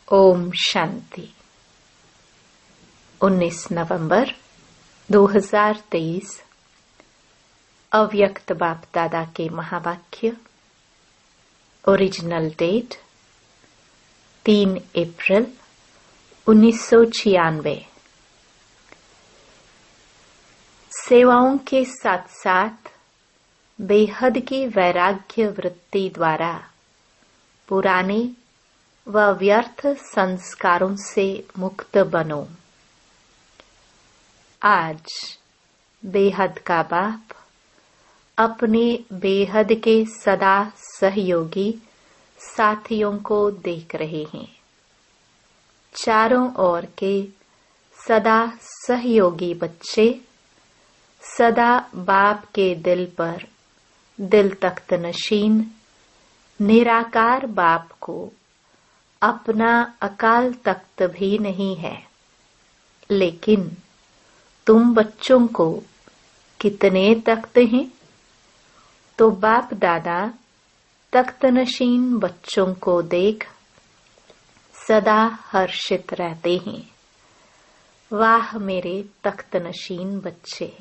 ओम शांति। 19 नवंबर 2023 अव्यक्त बाप दादा के महावाक्य। ओरिजिनल डेट 3 अप्रैल 1996। सेवाओं के साथ साथ बेहद की वैराग्य वृत्ति द्वारा पुराने व व्यर्थ संस्कारों से मुक्त बनो। आज बेहद का बाप अपने बेहद के सदा सहयोगी साथियों को देख रहे हैं। चारों ओर के सदा सहयोगी बच्चे सदा बाप के दिल पर दिल तख्त नशीन निराकार बाप को अपना अकाल तख्त भी नहीं है। लेकिन तुम बच्चों को कितने तख्त हैं? तो बाप दादा तख्त नशीन बच्चों को देख सदा हर्षित रहते हैं। वाह मेरे तख्त नशीन बच्चे।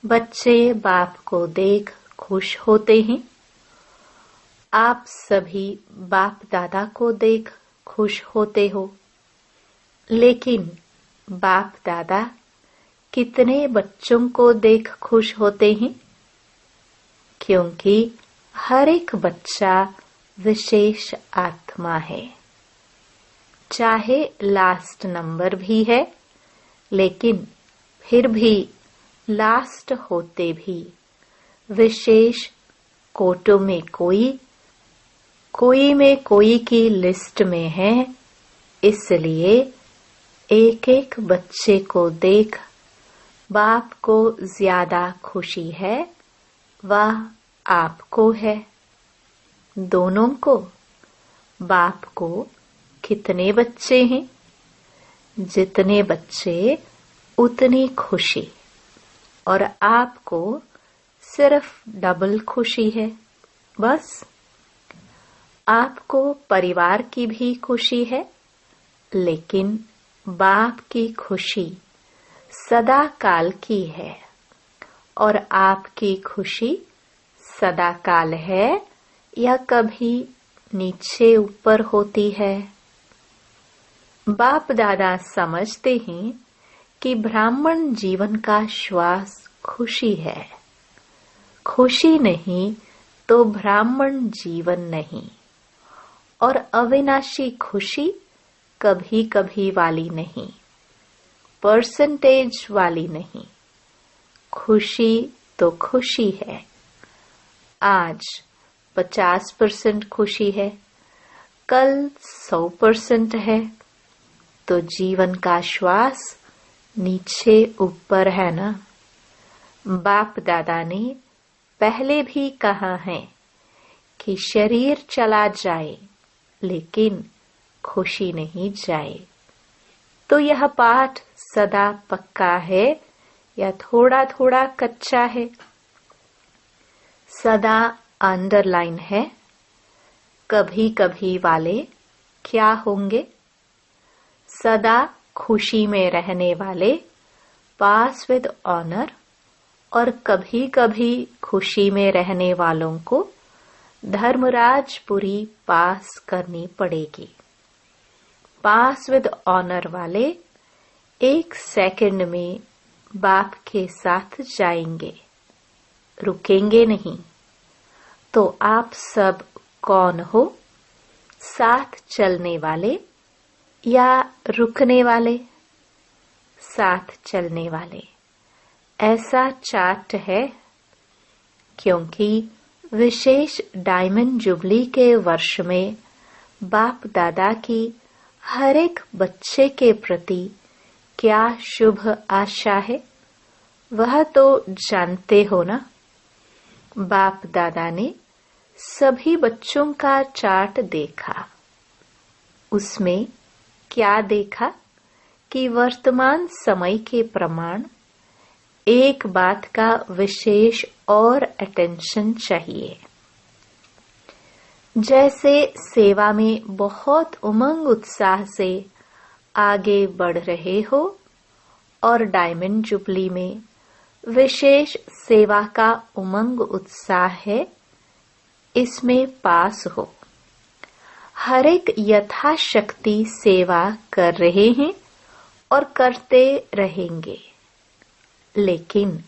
बच्चे बाप को देख खुश होते हैं। आप सभी बाप दादा को देख खुश होते हो। लेकिन बाप दादा कितने बच्चों को देख खुश होते हैं? क्योंकि हर एक बच्चा विशेष आत्मा है। चाहे लास्ट नंबर भी है, लेकिन फिर भी लास्ट होते भी विशेष कोटों में कोई में कोई की लिस्ट में है। इसलिए एक एक बच्चे को देख बाप को ज्यादा खुशी है, वह आपको है। दोनों को। बाप को कितने बच्चे हैं? जितने बच्चे उतनी खुशी, और आपको सिर्फ डबल खुशी है। बस आपको परिवार की भी खुशी है, लेकिन बाप की खुशी सदा काल की है, और आपकी खुशी सदा काल है या कभी नीचे ऊपर होती है। बाप दादा समझते हैं कि ब्राह्मण जीवन का श्वास खुशी है। खुशी नहीं तो ब्राह्मण जीवन नहीं। और अविनाशी खुशी कभी कभी वाली नहीं, परसेंटेज वाली नहीं। खुशी तो खुशी है। आज 50% खुशी है, कल 100% है। तो जीवन का श्वास नीचे ऊपर है ना। बाप दादा ने पहले भी कहा है कि शरीर चला जाए लेकिन खुशी नहीं जाए। तो यह पाठ सदा पक्का है या थोड़ा थोड़ा कच्चा है? सदा अंडरलाइन है। कभी कभी वाले क्या होंगे? सदा खुशी में रहने वाले पास विद ऑनर, और कभी कभी खुशी में रहने वालों को धर्मराजपुरी पास करनी पड़ेगी। पास विद ऑनर वाले 1 सेकंड में बाप के साथ जाएंगे, रुकेंगे नहीं। तो आप सब कौन हो? साथ चलने वाले या रुकने वाले? साथ चलने वाले। ऐसा चार्ट है, क्योंकि विशेष डायमंड जुबली के वर्ष में बाप दादा की हर एक बच्चे के प्रति क्या शुभ आशा है, वह तो जानते हो ना। बाप दादा ने सभी बच्चों का चार्ट देखा। उसमें क्या देखा कि वर्तमान समय के प्रमाण एक बात का विशेष और अटेंशन चाहिए। जैसे सेवा में बहुत उमंग उत्साह से आगे बढ़ रहे हो और डायमंड जुबली में विशेष सेवा का उमंग उत्साह है, इसमें पास हो। हर एक यथाशक्ति सेवा कर रहे हैं और करते रहेंगे, लेकिन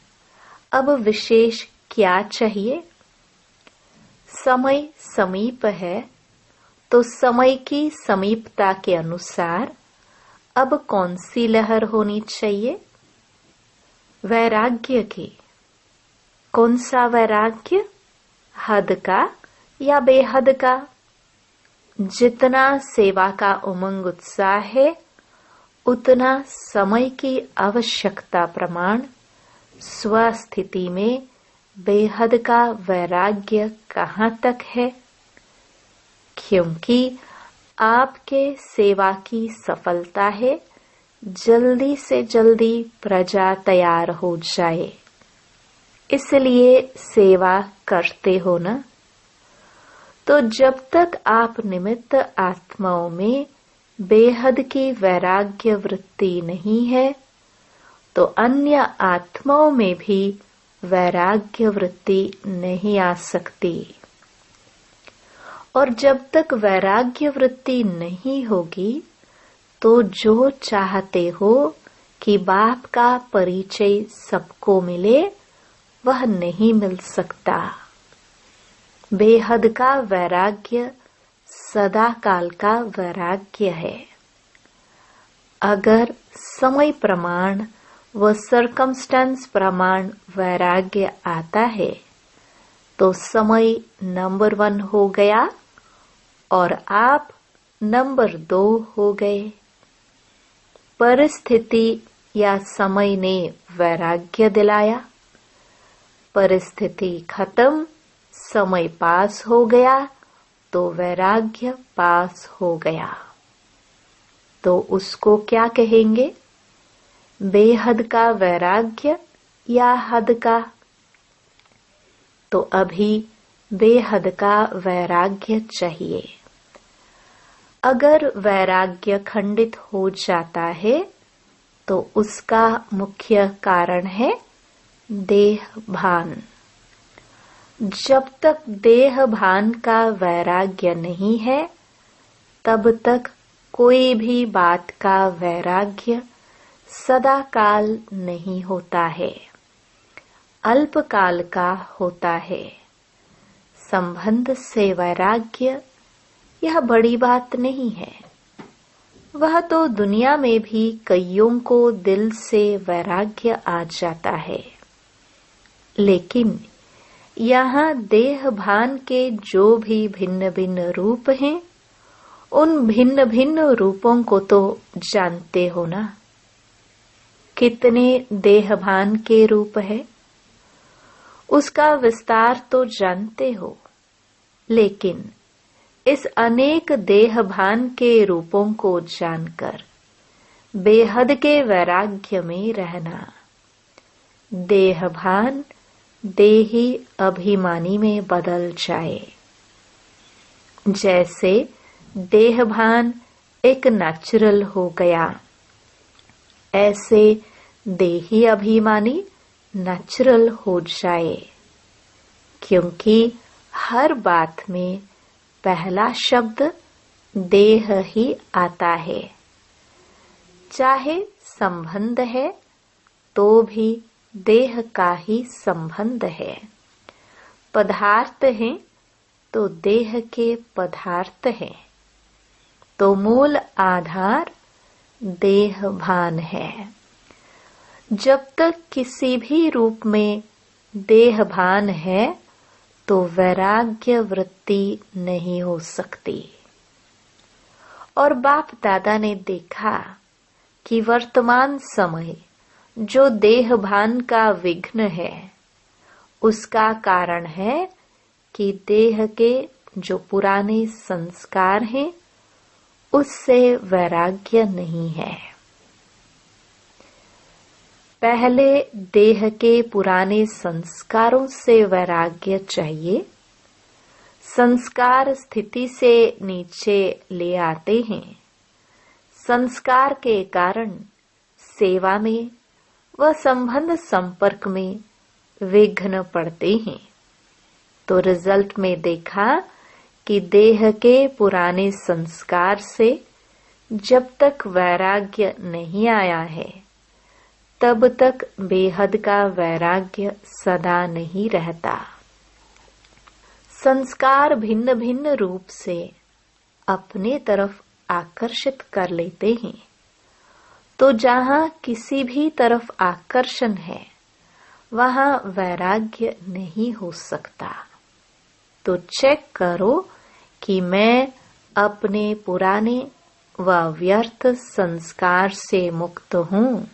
अब विशेष क्या चाहिए? समय समीप है, तो समय की समीपता के अनुसार अब कौन सी लहर होनी चाहिए? वैराग्य की। कौन सा वैराग्य? हद का या बेहद का? जितना सेवा का उमंग उत्साह है, उतना समय की आवश्यकता प्रमाण स्वस्थिति में बेहद का वैराग्य कहाँ तक है? क्योंकि आपके सेवा की सफलता है जल्दी से जल्दी प्रजा तैयार हो जाए, इसलिए सेवा करते हो ना। तो जब तक आप निमित्त आत्माओं में बेहद की वैराग्य वृत्ति नहीं है, तो अन्य आत्माओं में भी वैराग्य वृत्ति नहीं आ सकती। और जब तक वैराग्य वृत्ति नहीं होगी, तो जो चाहते हो कि बाप का परिचय सबको मिले, वह नहीं मिल सकता। बेहद का वैराग्य सदा काल का वैराग्य है। अगर समय प्रमाण व सर्कमस्टेंस प्रमाण वैराग्य आता है, तो समय नंबर 1 हो गया और आप नंबर 2 हो गए। परिस्थिति या समय ने वैराग्य दिलाया, परिस्थिति खत्म, समय पास हो गया, तो वैराग्य पास हो गया। तो उसको क्या कहेंगे? बेहद का वैराग्य या हद का? तो अभी बेहद का वैराग्य चाहिए। अगर वैराग्य खंडित हो जाता है, तो उसका मुख्य कारण है देह भान। जब तक देह भान का वैराग्य नहीं है, तब तक कोई भी बात का वैराग्य सदा काल नहीं होता है, अल्पकाल का होता है। संबंध से वैराग्य यह बड़ी बात नहीं है। वह तो दुनिया में भी कईयों को दिल से वैराग्य आ जाता है, लेकिन यहाँ देह भान के जो भी भिन्न भिन्न रूप हैं, उन भिन्न भिन्न रूपों को तो जानते हो ना। कितने देह भान के रूप है, उसका विस्तार तो जानते हो, लेकिन इस अनेक देह भान के रूपों को जानकर बेहद के वैराग्य में रहना। देह भान देही अभिमानी में बदल जाए। जैसे देह भान एक नेचुरल हो गया, ऐसे देही अभिमानी नेचुरल हो जाए। क्योंकि हर बात में पहला शब्द देह ही आता है। चाहे संबंध है, तो भी देह का ही संबंध है। पदार्थ हैं, तो देह के पदार्थ हैं। तो मूल आधार देह भान है। जब तक किसी भी रूप में देह भान है, तो वैराग्य वृत्ति नहीं हो सकती। और बाप दादा ने देखा कि वर्तमान समय जो देह भान का विघ्न है, उसका कारण है कि देह के जो पुराने संस्कार हैं, उससे वैराग्य नहीं है। पहले देह के पुराने संस्कारों से वैराग्य चाहिए। संस्कार स्थिति से नीचे ले आते हैं। संस्कार के कारण सेवा में व संबंध संपर्क में विघ्न पड़ते हैं। तो रिजल्ट में देखा कि देह के पुराने संस्कार से जब तक वैराग्य नहीं आया है तब तक बेहद का वैराग्य सदा नहीं रहता। संस्कार भिन्न भिन्न रूप से अपने तरफ आकर्षित कर लेते हैं। तो जहाँ किसी भी तरफ आकर्षण है वहाँ वैराग्य नहीं हो सकता। तो चेक करो कि मैं अपने पुराने व व्यर्थ संस्कार से मुक्त हूँ।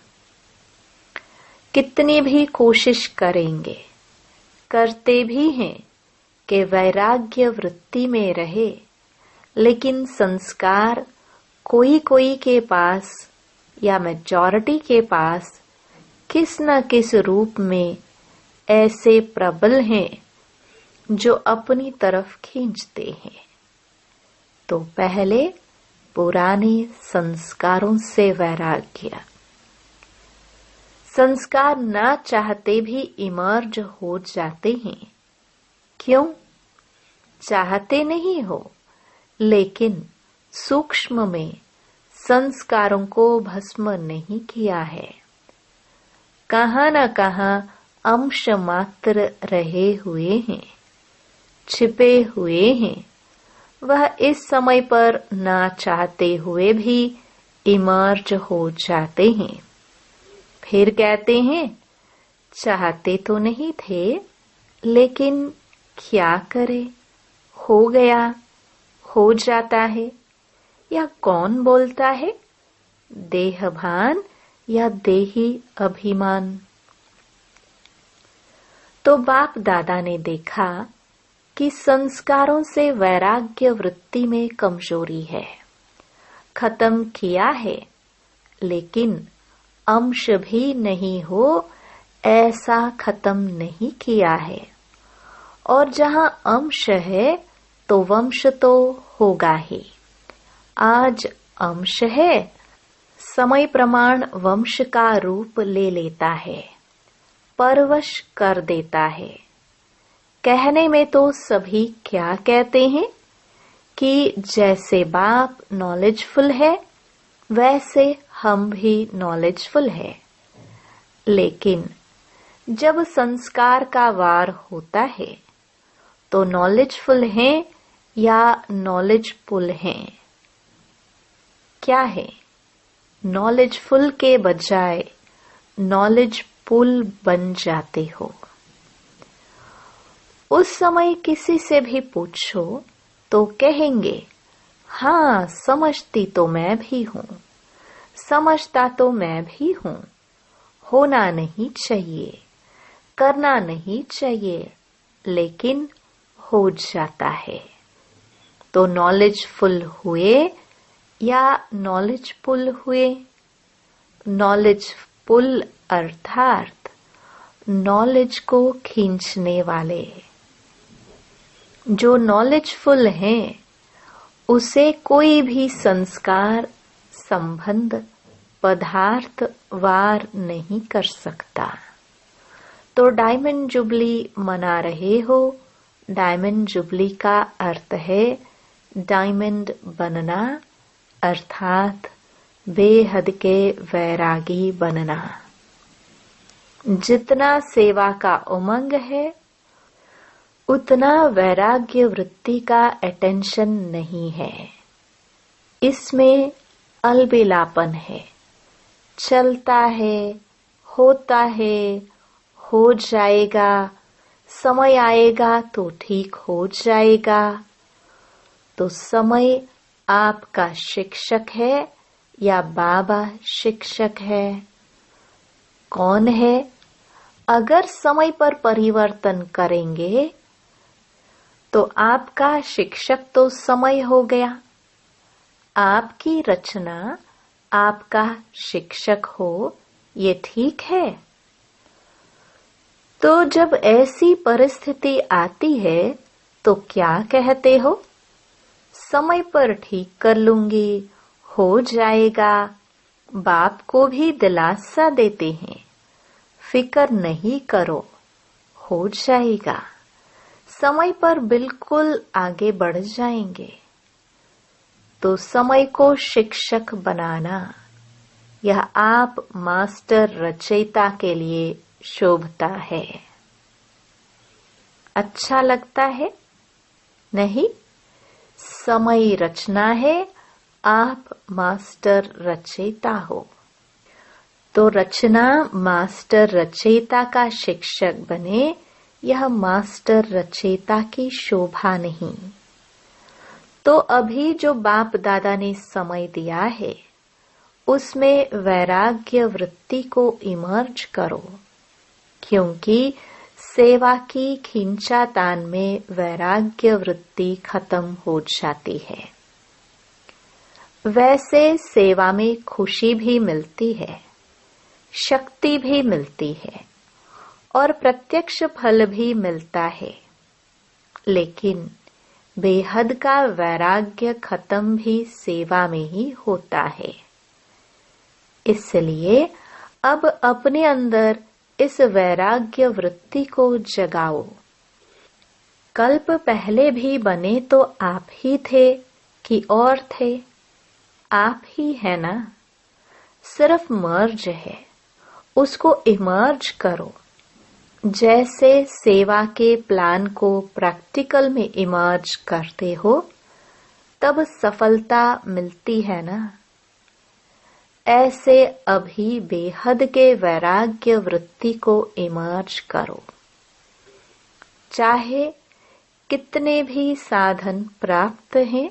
कितनी भी कोशिश करेंगे, करते भी हैं कि वैराग्य वृत्ति में रहे, लेकिन संस्कार कोई कोई के पास या मेजॉरिटी के पास किस न किस रूप में ऐसे प्रबल हैं जो अपनी तरफ खींचते हैं। तो पहले पुराने संस्कारों से वैराग्य। संस्कार ना चाहते भी इमर्ज हो जाते हैं। क्यों? चाहते नहीं हो, लेकिन सूक्ष्म में संस्कारों को भस्म नहीं किया है। कहाँ न कहाँ अंश मात्र रहे हुए हैं, छिपे हुए हैं। वह इस समय पर ना चाहते हुए भी इमर्ज हो जाते हैं। फिर कहते हैं चाहते तो नहीं थे, लेकिन क्या करे, हो गया, हो जाता है। या कौन बोलता है, देहभान या देही अभिमान। तो बाप दादा ने देखा कि संस्कारों से वैराग्य वृत्ति में कमजोरी है। खत्म किया है, लेकिन अंश भी नहीं हो ऐसा खत्म नहीं किया है। और जहाँ अंश है तो वंश तो होगा ही। आज अंश है, समय प्रमाण वंश का रूप ले लेता है, परवश कर देता है। कहने में तो सभी क्या कहते हैं कि जैसे बाप नॉलेजफुल है वैसे हम भी नॉलेजफुल है। लेकिन जब संस्कार का वार होता है तो नॉलेजफुल हैं या नॉलेजफुल हैं? क्या है? नॉलेजफुल के बजाय नॉलेजफुल बन जाते हो। उस समय किसी से भी पूछो तो कहेंगे हाँ, समझती तो मैं भी हूँ, समझता तो मैं भी हूँ। होना नहीं चाहिए, करना नहीं चाहिए, लेकिन हो जाता है। तो नॉलेजफुल हुए या नॉलेजफुल हुए? नॉलेजफुल अर्थात नॉलेज को खींचने वाले। जो नॉलेजफुल हैं उसे कोई भी संस्कार, संबंध, पदार्थ वार नहीं कर सकता। तो डायमंड जुबली मना रहे हो। डायमंड जुबली का अर्थ है डायमंड बनना, अर्थात बेहद के वैरागी बनना। जितना सेवा का उमंग है उतना वैराग्य वृत्ति का अटेंशन नहीं है। इसमें अलबेलापन है, चलता है, होता है, हो जाएगा, समय आएगा तो ठीक हो जाएगा। तो समय आपका शिक्षक है या बाबा शिक्षक है? कौन है? अगर समय पर परिवर्तन करेंगे तो आपका शिक्षक तो समय हो गया। आपकी रचना आपका शिक्षक हो, ये ठीक है। तो जब ऐसी परिस्थिति आती है तो क्या कहते हो? समय पर ठीक कर लूंगी, हो जाएगा। बाप को भी दिलासा देते हैं, फिक्र नहीं करो, हो जाएगा। समय पर बिल्कुल आगे बढ़ जाएंगे। तो समय को शिक्षक बनाना, यह आप मास्टर रचयिता के लिए शोभता है। अच्छा लगता है? नहीं, समय रचना है, आप मास्टर रचयिता हो। तो रचना मास्टर रचयिता का शिक्षक बने, यह मास्टर रचयिता की शोभा नहीं। तो अभी जो बाप दादा ने समय दिया है, उसमें वैराग्य वृत्ति को इमर्ज करो, क्योंकि सेवा की खींचातान में वैराग्य वृत्ति खत्म हो जाती है। वैसे सेवा में खुशी भी मिलती है, शक्ति भी मिलती है और प्रत्यक्ष फल भी मिलता है, लेकिन बेहद का वैराग्य खत्म भी सेवा में ही होता है। इसलिए अब अपने अंदर इस वैराग्य वृत्ति को जगाओ। कल्प पहले भी बने तो आप ही थे कि और थे? आप ही है ना? सिर्फ मर्ज है, उसको इमर्ज करो। जैसे सेवा के प्लान को प्रैक्टिकल में इमर्ज करते हो, तब सफलता मिलती है ना? ऐसे अभी बेहद के वैराग्य वृत्ति को इमर्ज करो। चाहे कितने भी साधन प्राप्त हैं,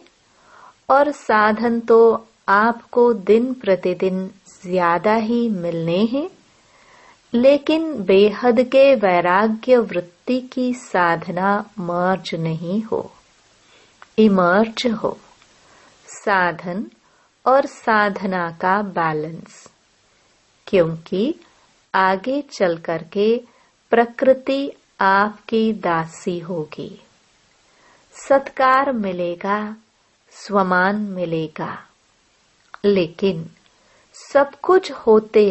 और साधन तो आपको दिन प्रतिदिन ज्यादा ही मिलने हैं, लेकिन बेहद के वैराग्य वृत्ति की साधना मर्ज नहीं हो, इमर्ज हो। साधन और साधना का बैलेंस, क्योंकि आगे चल करके प्रकृति आपकी दासी होगी। सत्कार मिलेगा, स्वमान मिलेगा, लेकिन सब कुछ होते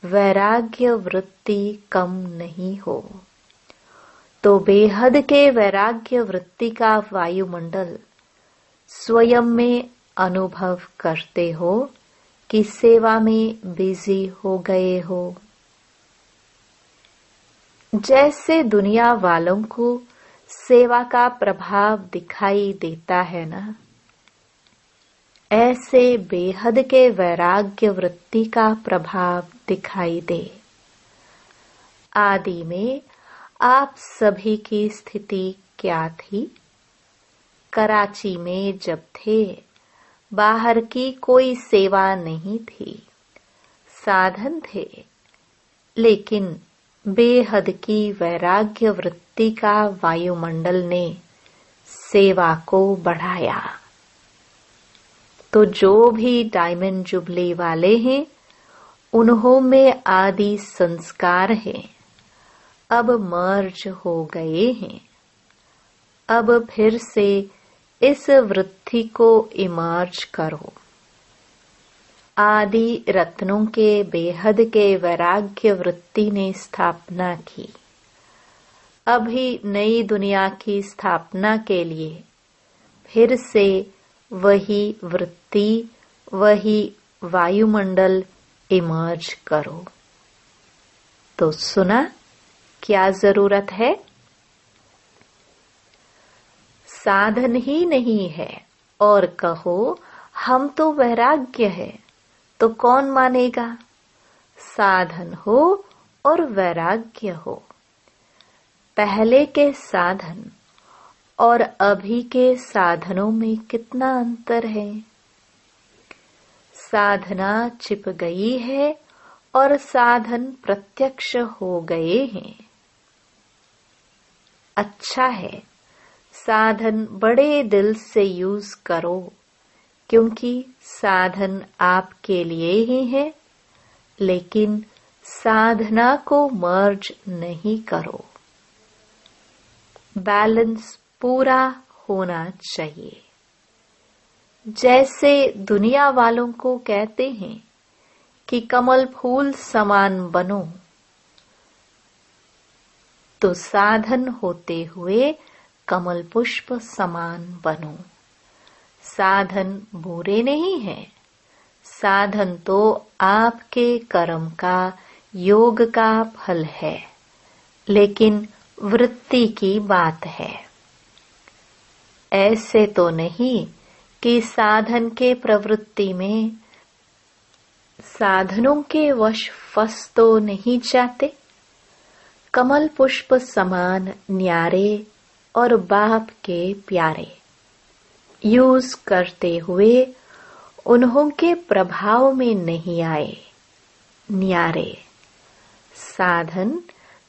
वैराग्य वृत्ति कम नहीं हो। तो बेहद के वैराग्य वृत्ति का वायुमंडल स्वयं में अनुभव करते हो कि सेवा में बिजी हो गए हो। जैसे दुनिया वालों को सेवा का प्रभाव दिखाई देता है ना, ऐसे बेहद के वैराग्य वृत्ति का प्रभाव दिखाई दे। आदि में आप सभी की स्थिति क्या थी? कराची में जब थे, बाहर की कोई सेवा नहीं थी, साधन थे, लेकिन बेहद की वैराग्य वृत्ति का वायुमंडल ने सेवा को बढ़ाया। तो जो भी डायमंड जुबली वाले हैं, उन्हों में आदि संस्कार हैं, अब मर्ज हो गए हैं। अब फिर से इस वृत्ति को इमर्ज करो। आदि रत्नों के बेहद के वैराग्य वृत्ति ने स्थापना की। अभी नई दुनिया की स्थापना के लिए फिर से वही वृत्ति, वही वायुमंडल इमर्ज करो। तो सुना क्या जरूरत है? साधन ही नहीं है और कहो हम तो वैराग्य है, तो कौन मानेगा? साधन हो और वैराग्य हो। पहले के साधन और अभी के साधनों में कितना अंतर है। साधना छिप गई है और साधन प्रत्यक्ष हो गए हैं। अच्छा है, साधन बड़े दिल से यूज करो, क्योंकि साधन आपके लिए ही है, लेकिन साधना को मर्ज नहीं करो। बैलेंस पूरा होना चाहिए। जैसे दुनिया वालों को कहते हैं कि कमल फूल समान बनो, तो साधन होते हुए कमल पुष्प समान बनो। साधन बुरे नहीं है, साधन तो आपके कर्म का, योग का फल है, लेकिन वृत्ति की बात है। ऐसे तो नहीं कि साधन के प्रवृत्ति में साधनों के वश फंस तो नहीं जाते। कमल पुष्प समान न्यारे और बाप के प्यारे यूज करते हुए उन्हों के प्रभाव में नहीं आए। न्यारे साधन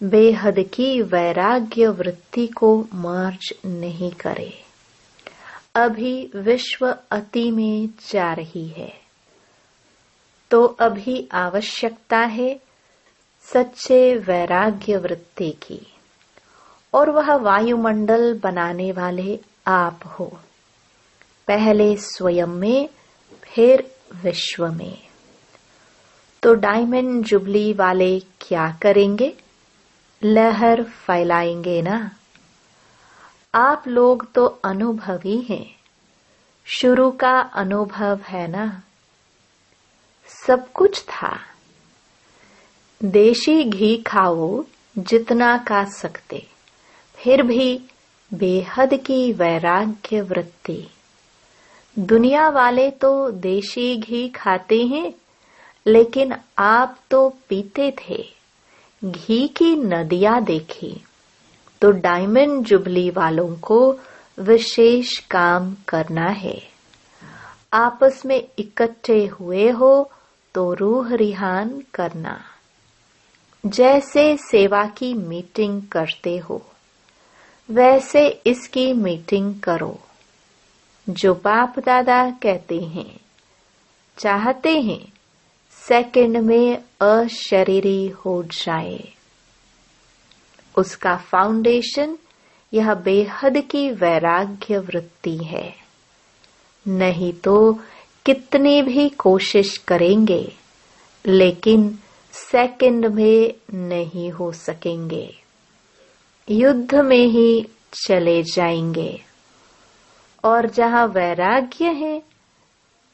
बेहद की वैराग्य वृत्ति को मर्ज नहीं करे। अभी विश्व अति में जा रही है, तो अभी आवश्यकता है सच्चे वैराग्य वृत्ति की, और वह वायुमंडल बनाने वाले आप हो। पहले स्वयं में, फिर विश्व में। तो डायमंड जुबली वाले क्या करेंगे? लहर फैलाएंगे ना। आप लोग तो अनुभवी हैं, शुरू का अनुभव है ना। सब कुछ था। देशी घी खाओ जितना खा सकते, फिर भी बेहद की वैराग्य वृत्ति। दुनिया वाले तो देशी घी खाते हैं, लेकिन आप तो पीते थे, घी की नदियां देखी। तो डायमंड जुबली वालों को विशेष काम करना है। आपस में इकट्ठे हुए हो तो रूह रिहान करना। जैसे सेवा की मीटिंग करते हो, वैसे इसकी मीटिंग करो। जो बाप दादा कहते हैं, चाहते हैं सेकंड में अशरीरी हो जाए। उसका फाउंडेशन यह बेहद की वैराग्य वृत्ति है। नहीं तो कितनी भी कोशिश करेंगे, लेकिन सेकंड में नहीं हो सकेंगे। युद्ध में ही चले जाएंगे। और जहाँ वैराग्य है,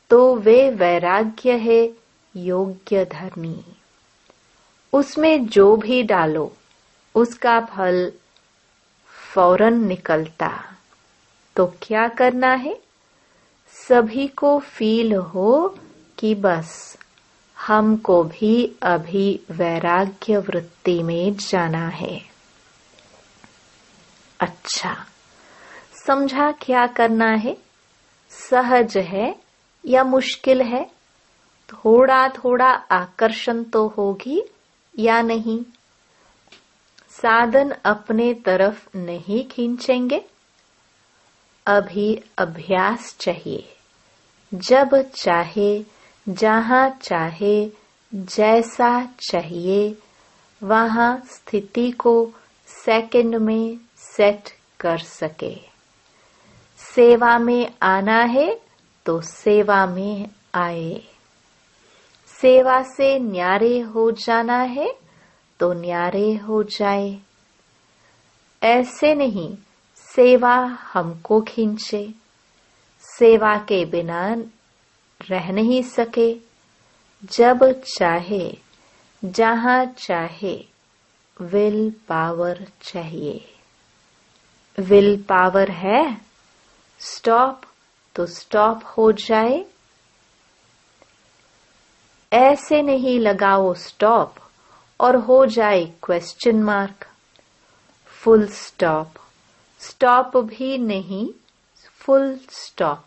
तो वे वैराग्य है योग्य धर्मी। उसमें जो भी डालो, उसका फल फौरन निकलता। तो क्या करना है? सभी को फील हो कि बस हमको भी अभी वैराग्य वृत्ति में जाना है। अच्छा, समझा क्या करना है? सहज है या मुश्किल है? थोड़ा थोड़ा आकर्षण तो होगी या नहीं? साधन अपने तरफ नहीं खींचेंगे। अभी अभ्यास चाहिए। जब चाहे, जहां चाहे, जैसा चाहिए, वहां स्थिति को सेकंड में सेट कर सके। सेवा में आना है तो सेवा में आए। सेवा से न्यारे हो जाना है तो न्यारे हो जाए। ऐसे नहीं सेवा हमको खींचे। सेवा के बिना रह नहीं सके। जब चाहे, जहां चाहे, विल पावर चाहिए। विल पावर है, स्टॉप तो स्टॉप हो जाए। ऐसे नहीं लगाओ स्टॉप और हो जाए question mark. Full stop, stop भी नहीं, फुल स्टॉप।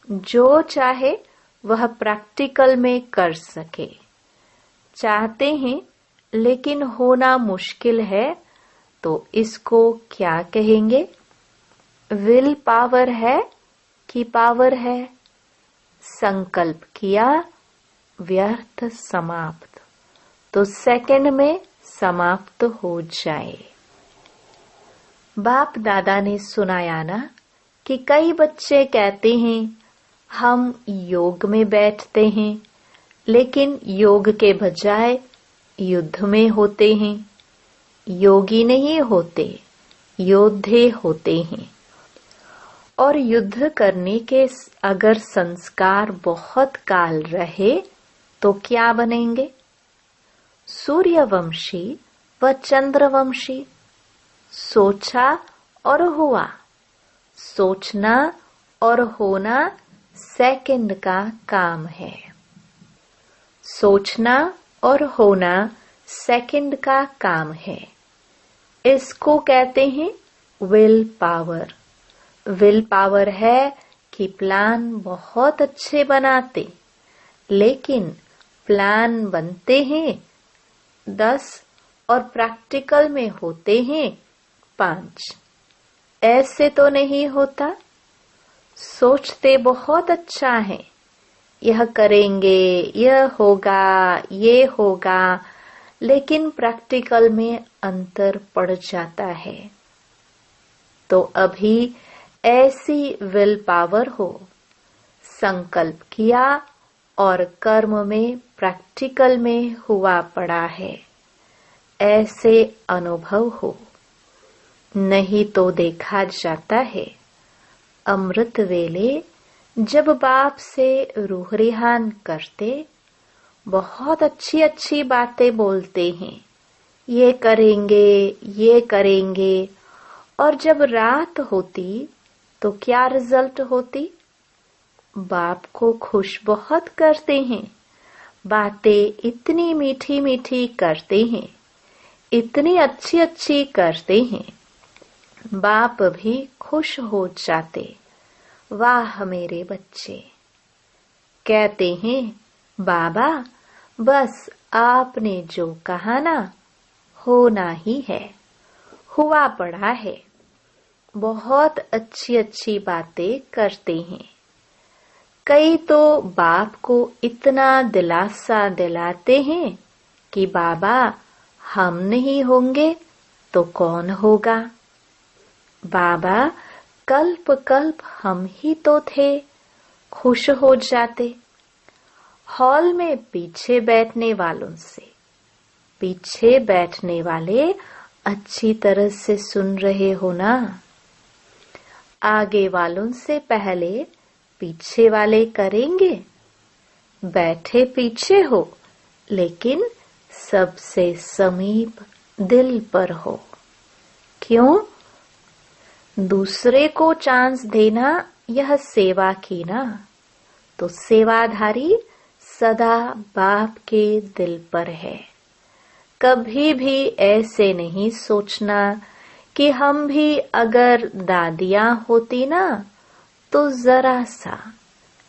जो चाहे वह प्रैक्टिकल में कर सके। चाहते हैं लेकिन होना मुश्किल है, तो इसको क्या कहेंगे? विल पावर है कि पावर है? संकल्प किया, व्यर्थ समाप्त, तो सेकंड में समाप्त हो जाए। बाप दादा ने सुनाया ना कि कई बच्चे कहते हैं हम योग में बैठते हैं, लेकिन योग के बजाय युद्ध में होते हैं। योगी नहीं होते, योद्धे होते हैं। और युद्ध करने के अगर संस्कार बहुत काल रहे तो क्या बनेंगे? सूर्यवंशी व चंद्रवंशी। सोचा और हुआ। सोचना और होना सेकंड का काम है। सोचना और होना सेकंड का काम है। इसको कहते हैं विल पावर। विल पावर है कि प्लान बहुत अच्छे बनाते, लेकिन प्लान बनते हैं 10 और प्रैक्टिकल में होते हैं 5। ऐसे तो नहीं होता। सोचते बहुत अच्छा है, यह करेंगे, यह होगा, ये होगा, लेकिन प्रैक्टिकल में अंतर पड़ जाता है। तो अभी ऐसी विल पावर हो, संकल्प किया और कर्म में प्रैक्टिकल में हुआ पड़ा है, ऐसे अनुभव हो। नहीं तो देखा जाता है अमृत वेले जब बाप से रूह रिहान करते, बहुत अच्छी अच्छी बातें बोलते हैं, ये करेंगे, ये करेंगे, और जब रात होती तो क्या रिजल्ट होती? बाप को खुश बहुत करते हैं, बातें इतनी मीठी मीठी करते हैं, इतनी अच्छी अच्छी करते हैं, बाप भी खुश हो जाते। वाह मेरे बच्चे। कहते हैं बाबा बस आपने जो कहा ना होना ही है, हुआ पड़ा है। बहुत अच्छी अच्छी बातें करते हैं। कई तो बाप को इतना दिलासा दिलाते हैं कि बाबा हम नहीं होंगे तो कौन होगा? बाबा कल्प कल्प हम ही तो थे, खुश हो जाते। हॉल में पीछे बैठने वालों से, पीछे बैठने वाले अच्छी तरह से सुन रहे हो ना? आगे वालों से पहले पीछे वाले करेंगे। बैठे पीछे हो, लेकिन सबसे समीप दिल पर हो। क्यों? दूसरे को चांस देना यह सेवा की ना, तो सेवाधारी सदा बाप के दिल पर है। कभी भी ऐसे नहीं सोचना कि हम भी अगर दादियां होती ना तो जरा सा,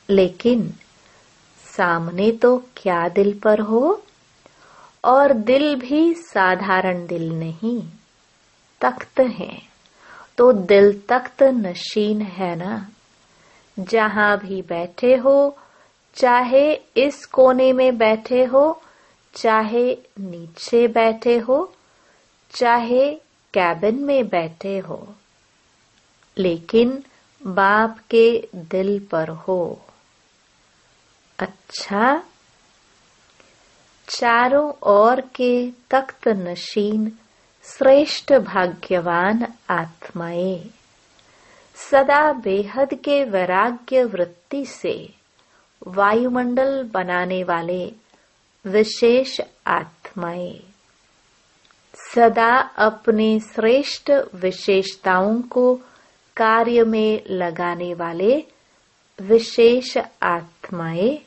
लेकिन सामने तो क्या दिल पर हो। और दिल भी साधारण दिल नहीं, तख्त है, तो दिल तख्त नशीन है ना। जहां भी बैठे हो, चाहे इस कोने में बैठे हो, चाहे नीचे बैठे हो, चाहे कैबिन में बैठे हो, लेकिन बाप के दिल पर हो। अच्छा, चारों ओर के तख्त नशीन श्रेष्ठ भाग्यवान आत्माएं सदा बेहद के वैराग्य वृत्ति से वायुमंडल बनाने वाले विशेष आत्माएं, सदा अपने श्रेष्ठ विशेषताओं को कार्य में लगाने वाले विशेष आत्माएं,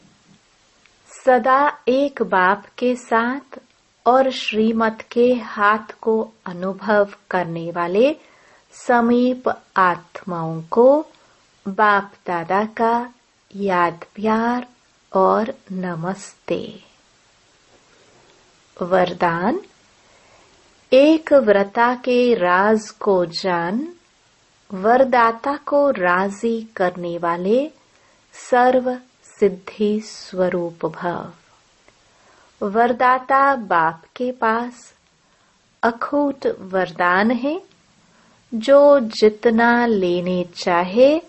सदा एक बाप के साथ और श्रीमत के हाथ को अनुभव करने वाले समीप आत्माओं को बाप दादा का याद प्यार और नमस्ते। वरदान। एक व्रता के राज को जान, वरदाता को राजी करने वाले सर्व सिद्धि स्वरूप भव। वरदाता बाप के पास अखूट वरदान है, जो जितना लेने चाहे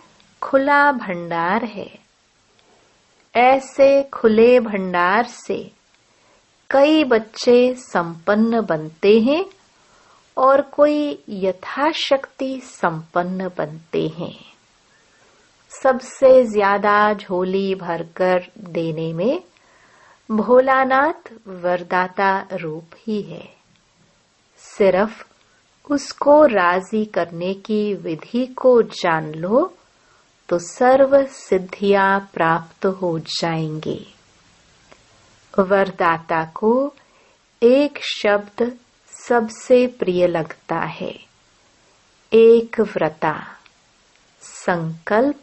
खुला भंडार है। ऐसे खुले भंडार से कई बच्चे संपन्न बनते हैं और कोई यथाशक्ति संपन्न बनते हैं। सबसे ज्यादा झोली भरकर देने में भोलानाथ वरदाता रूप ही है। सिर्फ उसको राजी करने की विधि को जान लो तो सर्व सिद्धियां प्राप्त हो जाएंगी। वरदाता को एक शब्द सबसे प्रिय लगता है, एक व्रता। संकल्प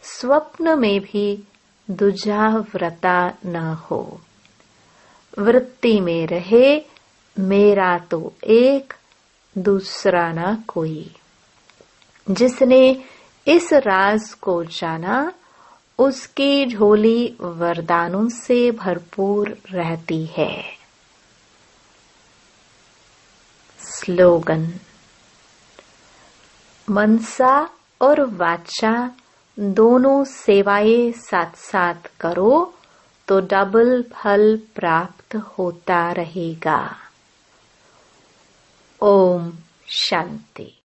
स्वप्न में भी दूजा व्रता न हो। वृत्ति में रहे मेरा तो एक, दूसरा न कोई। जिसने इस राज को जाना उसकी झोली वरदानों से भरपूर रहती है। स्लोगन: मनसा और वाचा दोनों सेवाएं साथ साथ करो तो डबल फल प्राप्त होता रहेगा। ओम शांति।